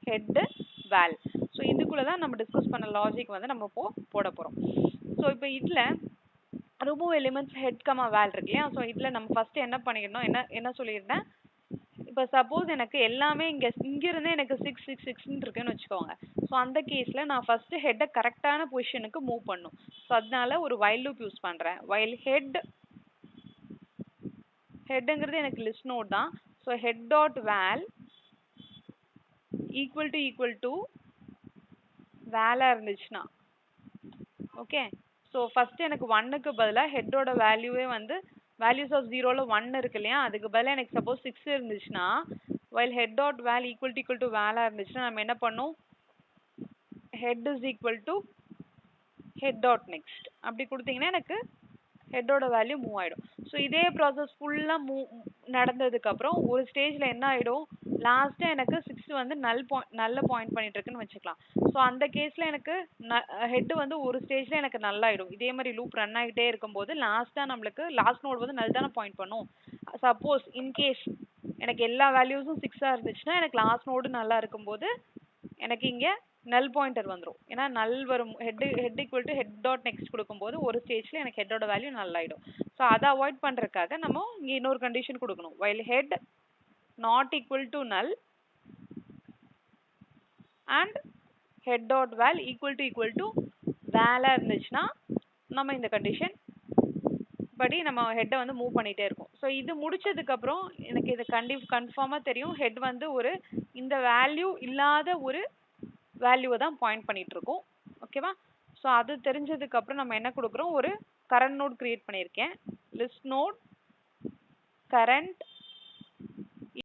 Head வேல். So இதுக்குள்ள தான் நம்ம டிஸ்கஸ் பண்ண லாஜிக் வந்து நம்ம இப்போ போட போகிறோம். ஸோ இப்போ இதில் ரிமூவ் எலிமெண்ட்ஸ் ஹெட் கமா வேல் இருக்கு இல்லையா? ஸோ இதில் நம்ம ஃபர்ஸ்ட் என்ன பண்ணிடணும், என்ன சொல்லியிருந்தேன், இப்போ சப்போஸ் எனக்கு எல்லாமே இங்கிருந்து எனக்கு 6 6 6 இருக்குன்னு வச்சுக்கோங்க. ஸோ அந்த கேஸில் நான் ஃபர்ஸ்ட் ஹெட்டை கரெக்டான பொசிஷனுக்கு மூவ் பண்ணும். ஸோ அதனால ஒரு வைல் லூப் யூஸ் பண்ணுறேன். வைல் ஹெட்டுங்கிறது எனக்கு லிஸ்ட் நோட் தான். So head dot val equal to வேலாக இருந்துச்சுன்னா ஓகே. ஸோ ஃபர்ஸ்ட் எனக்கு 1க்கு பதிலாக ஹெட்டோட வேல்யூவே வந்து வேல்யூஸ் ஆஃப் 0ல 1 இருக்கு இல்லையா, அதுக்கு பதிலாக எனக்கு சப்போஸ் 6 இருந்துச்சுன்னா while head dot val equal to வேலாக இருந்துச்சுன்னா நம்ம என்ன பண்ணோம், head is equal to head dot next அப்படி கொடுத்தீங்கன்னா எனக்கு ஹெட்டோட வேல்யூ மூவ் ஆகிடும். ஸோ இதே ப்ராசஸ் ஃபுல்லாக நடந்ததுக்கப்புறம் ஒரு ஸ்டேஜில் என்ன ஆகிடும், லாஸ்ட்டாக எனக்கு 6 வந்து நல்ல பாயிண்ட் பண்ணிட்டு இருக்குன்னு வச்சுக்கலாம். ஸோ அந்த கேஸில் எனக்கு ஹெட் வந்து ஒரு ஸ்டேஜில் எனக்கு நல்லாயிடும். இதே மாதிரி லூப் ரன் ஆகிட்டே இருக்கும்போது லாஸ்ட்டாக நம்மளுக்கு லாஸ்ட் நோட் வந்து நல் தானே பாயிண்ட் பண்ணும். சப்போஸ் இன்கேஸ் எனக்கு எல்லா வேல்யூஸும் 6 இருந்துச்சுன்னா எனக்கு லாஸ்ட் நோடு நல்லா இருக்கும்போது எனக்கு இங்கே நல் பாயிண்டர் வந்துடும். ஏன்னா நல் வரும், head equal to head dot next கொடுக்கும்போது ஒரு ஸ்டேஜில் எனக்கு ஹெட்டோட வேல்யூ நல்லாயிடும். ஸோ அதை அவாய்ட் பண்ணுறதுக்காக நம்ம இங்கே இன்னொரு கண்டிஷன் கொடுக்கணும். While head not equal to null and head dot val equal to வேலாக இருந்துச்சுன்னா நம்ம இந்த கண்டிஷன் படி நம்ம ஹெட்டை வந்து மூவ் பண்ணிகிட்டே இருக்கும். ஸோ இது முடிச்சதுக்கப்புறம் எனக்கு இது கன்ஃபார்மாக தெரியும் ஹெட் வந்து ஒரு இந்த வேல்யூ இல்லாத ஒரு வேல்யூவை தான் பாயிண்ட் பண்ணிட்டு இருக்கோம். ஓகேவா? ஸோ அது தெரிஞ்சதுக்கப்புறம் நம்ம என்ன கொடுக்குறோம், ஒரு கரண்ட் நோட் கிரியேட் பண்ணியிருக்கேன். List note current